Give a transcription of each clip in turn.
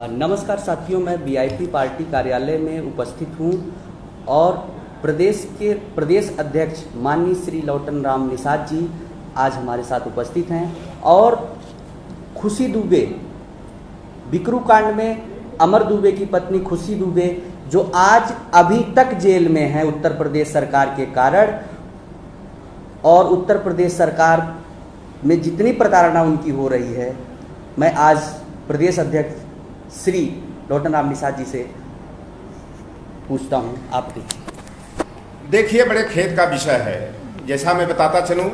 नमस्कार साथियों, मैं वीआईपी पार्टी कार्यालय में उपस्थित हूं और प्रदेश अध्यक्ष माननीय श्री लौटन राम निषाद जी आज हमारे साथ उपस्थित हैं और खुशी दुबे बिकरू कांड में अमर दुबे की पत्नी खुशी दुबे जो आज अभी तक जेल में है उत्तर प्रदेश सरकार के कारण, और उत्तर प्रदेश सरकार में जितनी प्रताड़ना उनकी हो रही है, मैं आज प्रदेश अध्यक्ष श्री लौटन राम निषाद जी से पूछता हूं। आप देखिए, बड़े खेद का विषय है। जैसा मैं बताता चलूं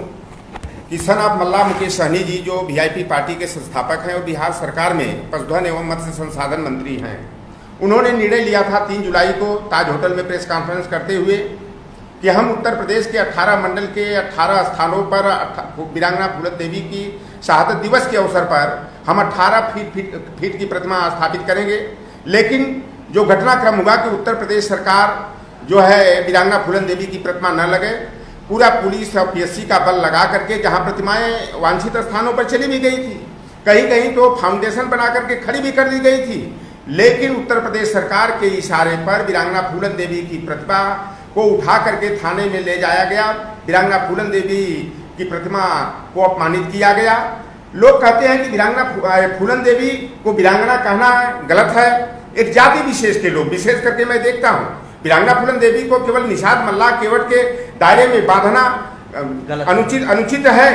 कि सन ऑफ मल्ला मुकेश सहनी जी जो वीआईपी पार्टी के संस्थापक हैं और बिहार सरकार में पशुधन एवं मत्स्य संसाधन मंत्री हैं, उन्होंने निर्णय लिया था 3 जुलाई को ताज होटल में प्रेस कॉन्फ्रेंस करते हुए कि हम उत्तर प्रदेश के 18 मंडल के 18 स्थानों पर वीरांगना फूलन देवी की शहादत दिवस के अवसर पर हम 18 फीट की प्रतिमा स्थापित करेंगे। लेकिन जो घटनाक्रम हुआ कि उत्तर प्रदेश सरकार जो है वीरांगना फूलन देवी की प्रतिमा न लगे, पूरा पुलिस और पीएससी का बल लगा करके जहां प्रतिमाएं वांछित स्थानों पर चली भी गई थी, कहीं कहीं तो फाउंडेशन बना करके खड़ी भी कर दी गई थी, लेकिन उत्तर प्रदेश सरकार के इशारे पर वीरांगना फूलन देवी की प्रतिमा को उठा करके थाने में ले जाया गया। वीरांगना फूलन देवी की प्रतिमा को अपमानित किया गया। लोग कहते हैं कि वीरांगना फूलन देवी को वीरांगना कहना गलत है। एक जाति विशेष के लोग, विशेष करके मैं देखता हूँ, वीरांगना फूलन देवी को केवल निषाद मल्ला केवट के दायरे में बांधना अनुचित है,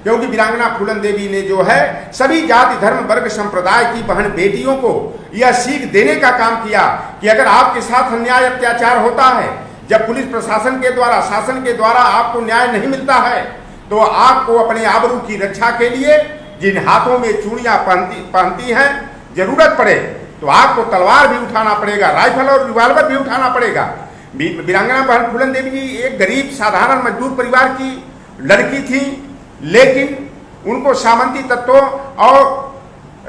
क्योंकि वीरांगना फूलन देवी ने जो है सभी जाति धर्म वर्ग संप्रदाय की बहन बेटियों को यह सीख देने का काम किया कि अगर आपके साथ अन्याय अत्याचार होता है, जब पुलिस प्रशासन के द्वारा, शासन के द्वारा आपको न्याय नहीं मिलता है, तो आपको अपने आबरू की रक्षा के लिए जिन हाथों में चूड़ियां पहनती हैं, जरूरत पड़े तो आपको तलवार भी उठाना पड़ेगा, राइफल और रिवॉल्वर भी उठाना पड़ेगा। वीरांगना बहन फूलन देवी जी एक गरीब साधारण मजदूर परिवार की लड़की थी, लेकिन उनको सामंती तत्वों और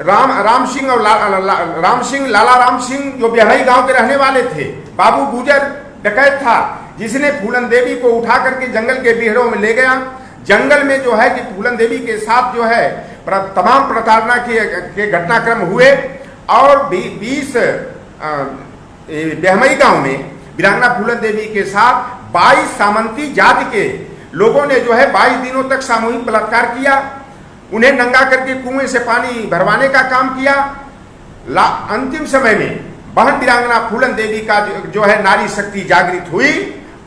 राम सिंह लाला राम सिंह जो बिहाई गांव के रहने वाले थे, बाबू गुजर डकैत था, जिसने फूलन देवी को उठा करके जंगल के बीहड़ों में ले गया। जंगल में जो है कि फूलन देवी के साथ जो है तमाम प्रताड़ना के घटनाक्रम हुए और 20 बेहमई गांव में वीरांगना फूलन देवी के साथ 22 सामंती जाति के लोगों ने जो है 22 दिनों तक सामूहिक बलात्कार किया। उन्हें नंगा करके कुएं से पानी भरवाने का काम किया। अंतिम समय में बहन वीरांगना फूलन देवी का जो है नारी शक्ति जागृत हुई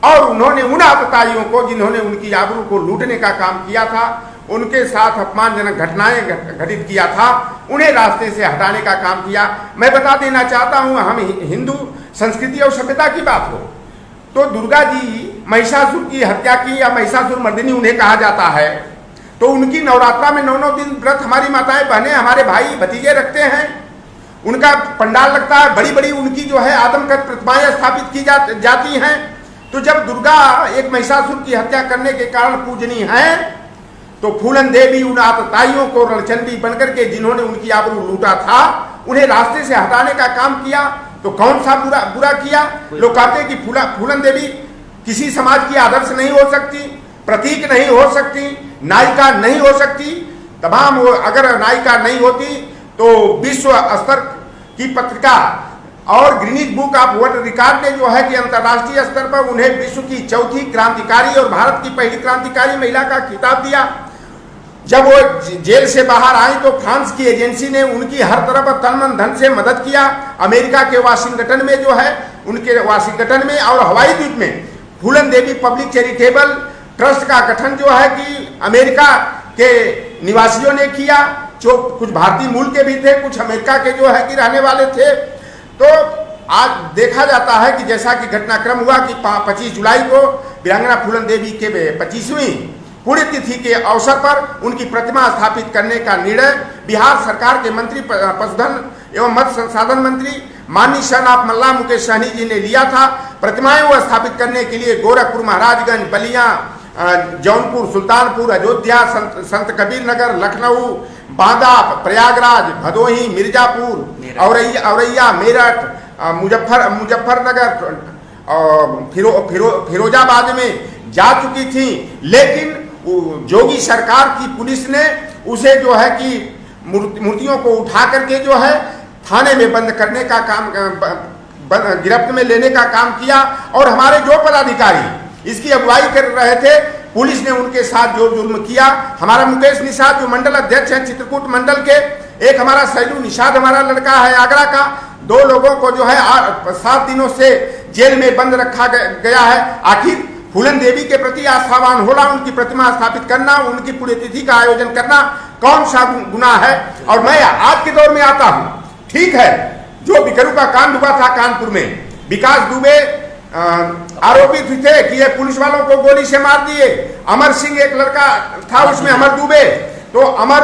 और उन्होंने उन आतताइयों को जिन्होंने उनकी आबरू को लूटने का काम किया था, उनके साथ अपमानजनक घटनाएं घटित किया था, उन्हें रास्ते से हटाने का काम किया। मैं बता देना चाहता हूं, हम हिंदू संस्कृति और सभ्यता की बात हो तो दुर्गा जी महिषासुर की हत्या की या महिषासुर मर्दिनी उन्हें कहा जाता है, तो उनकी नवरात्रा में 9 दिन व्रत हमारी माताएं बहनें हमारे भाई भतीजे रखते हैं। उनका पंडाल लगता है, बड़ी बड़ी उनकी जो है आदमकद प्रतिमाएं स्थापित की जाती हैं। तो जब दुर्गा एक महिषासुर की हत्या करने के कारण पूजनीय है, तो फूलन देवी उन आतताइयों को रणचंडी बनकर के जिन्होंने उनकी आबरू लूटा था, उन्हें रास्ते से हटाने का काम किया। तो कौन सा बुरा किया? लोग कहते हैं कि फूलन देवी किसी समाज की आदर्श नहीं हो सकती, प्रतीक नहीं हो सकती, नायिका नहीं हो सकती। तमाम अगर नायिका नहीं होती तो विश्व स्तर की पत्रिका और Greenidge book of world record ने जो है कि अंतर्राष्ट्रीय स्तर पर उन्हें विश्व की चौथी क्रांतिकारी और भारत की पहली क्रांतिकारी महिला का खिताब दिया। जब वो जेल से बाहर आई तो फ्रांस की एजेंसी ने उनकी हर तरफ तन मन धन से मदद किया। अमेरिका के वाशिंगटन में जो है उनके वाशिंगटन में और हवाई द्वीप में फूलन देवी पब्लिक चैरिटेबल ट्रस्ट का गठन जो है कि अमेरिका के निवासियों ने किया, जो कुछ भारतीय मूल के भी थे, कुछ अमेरिका के जो है कि रहने वाले थे। तो आज देखा जाता है कि जैसा कि घटनाक्रम हुआ कि 25 जुलाई को वीरांगना फूलन देवी के 25वीं पुण्यतिथि के अवसर पर उनकी प्रतिमा स्थापित करने का निर्णय बिहार सरकार के मंत्री पशुधन एवं मत्स्य संसाधन मंत्री माननीय सन ऑफ मल्ला मुकेश सहनी जी ने लिया था। प्रतिमाएं वो स्थापित करने के लिए गोरखपुर, महाराजगंज, बलिया, जौनपुर, सुल्तानपुर, अयोध्या, संत कबीर नगर, लखनऊ, बांदा, प्रयागराज, भदोही, मिर्जापुर, औरैया, मेरठ, मुजफ्फरनगर, फिरोजाबाद में जा चुकी थी। लेकिन जोगी सरकार की पुलिस ने उसे जो है कि मूर्तियों को उठा करके जो है थाने में बंद करने का काम, गिरफ्त में लेने का काम किया। और हमारे जो पदाधिकारी इसकी अगुवाई कर रहे थे, पुलिस ने उनके साथ जो जुर्म किया, हमारा मुकेश निषाद जो मंडल अध्यक्ष हैं चित्रकूट मंडल के, एक हमारा सैलू निषाद हमारा लड़का है आगरा का, 2 लोगों को जो है 7 दिनों से जेल में बंद रखा गया है। आखिर फूलन देवी के प्रति आस्थावान होना, उनकी प्रतिमा स्थापित करना, उनकी पुण्यतिथि का आयोजन करना कौन सा गुनाह है? और मैं आज के दौर में आता हूँ, ठीक है, जो बिकरू का कांड हुआ था कानपुर में, विकास दुबे आरोपित थे कि ये पुलिस वालों को गोली से मार दिए। अमर सिंह एक लड़का था उसमें, अमर दुबे, तो अमर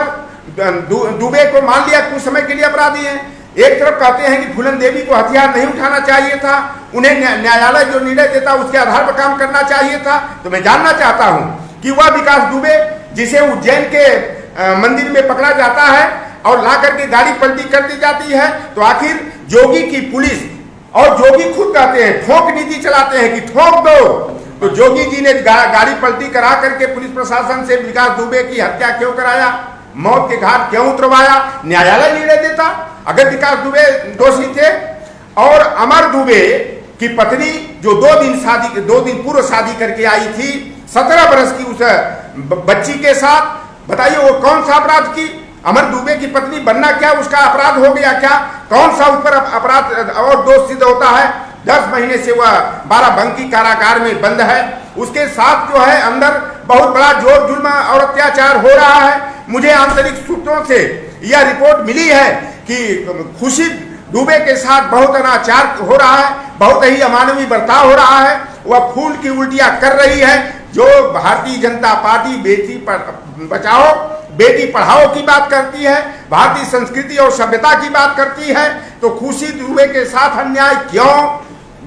दुबे को मान लिया कुछ समय के लिए अपराधी हैं। एक तरफ कहते हैं कि फूलन देवी को हथियार नहीं उठाना चाहिए था, उन्हें न्यायालय जो निर्णय देता उसके आधार पर काम करना चाहिए था। तो मैं जानना चाहता हूं कि वह विकास दुबे जिसे उज्जैन के मंदिर में पकड़ा जाता है और ला करके गाड़ी पलटी कर दी जाती है, तो आखिर जोगी की पुलिस, और जोगी खुद कहते हैं ठोक नीति चलाते हैं कि ठोक दो, तो जोगी जी ने गाड़ी पलटी करा करके पुलिस प्रशासन से विकास दुबे की हत्या क्यों कराया, मौत के घाट क्यों उतरवाया? न्यायालय निर्णय देता अगर विकास दुबे दोषी थे। और अमर दुबे की पत्नी जो 2 दिन पूर्व शादी करके आई थी 17 बरस की उस बच्ची के साथ, बताइए वो कौन सा अपराध की? अमर दुबे की पत्नी बनना क्या उसका अपराध हो गया क्या? कौन सा उस पर अपराध और दोष सिद्ध होता है? 10 महीने से वह बाराबंकी कारागार में बंद है। उसके साथ जो है अंदर बहुत बड़ा जोर जुल्म और अत्याचार हो रहा है। मुझे आंतरिक सूत्रों से यह रिपोर्ट मिली है कि खुशी दुबे के साथ बहुत अनाचार हो रहा है, बहुत ही अमानवीय बर्ताव हो रहा है। वह खून की उल्टियां कर रही है। जो भारतीय जनता पार्टी बेटी बचाओ बेटी पढ़ाओ की बात करती है, भारतीय संस्कृति और सभ्यता की बात करती है, तो खुशी दुबे के साथ अन्याय क्यों?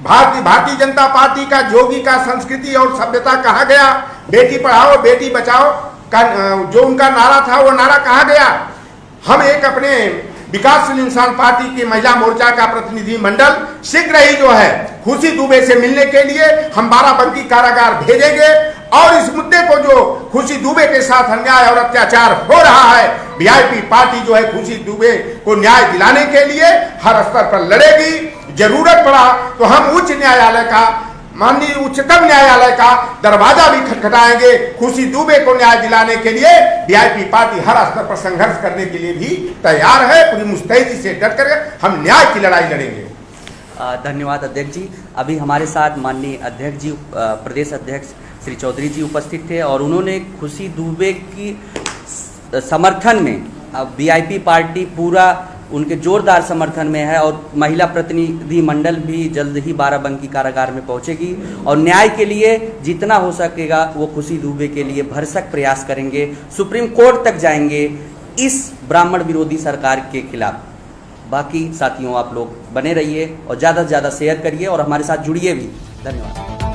भारतीय जनता पार्टी का जोगी का संस्कृति और सभ्यता कहा गया? बेटी पढ़ाओ बेटी बचाओ का जो उनका नारा था वो नारा कहा गया? हम एक अपने विकासशील इंसान पार्टी की महिला मोर्चा का प्रतिनिधि मंडल शीघ्र ही जो है खुशी दुबे से मिलने के लिए हम बाराबंकी कारागार भेजेंगे। और इस मुद्दे को जो खुशी दुबे के साथ अन्याय और अत्याचार हो रहा है, वीआईपी पार्टी जो है खुशी दुबे को न्याय दिलाने के लिए हर स्तर पर लड़ेगी। जरूरत पड़ा तो हम उच्च न्यायालय का, माननीय उच्चतम न्यायालय का दरवाजा भी खटखटाएंगे। खुशी दुबे को न्याय दिलाने के लिए वीआईपी पार्टी हर स्तर पर संघर्ष करने के लिए भी तैयार है। पूरी मुस्तैदी से डट कर हम न्याय की लड़ाई लड़ेंगे। धन्यवाद अध्यक्ष जी। अभी हमारे साथ माननीय अध्यक्ष जी, प्रदेश अध्यक्ष श्री चौधरी जी उपस्थित थे और उन्होंने खुशी दुबे की समर्थन में वीआईपी पार्टी पूरा उनके जोरदार समर्थन में है और महिला प्रतिनिधि मंडल भी जल्द ही बाराबंकी कारागार में पहुंचेगी और न्याय के लिए जितना हो सकेगा वो खुशी दुबे के लिए भरसक प्रयास करेंगे, सुप्रीम कोर्ट तक जाएंगे इस ब्राह्मण विरोधी सरकार के खिलाफ। बाकी साथियों आप लोग बने रहिए और ज़्यादा से ज़्यादा शेयर करिए और हमारे साथ जुड़िए भी। धन्यवाद।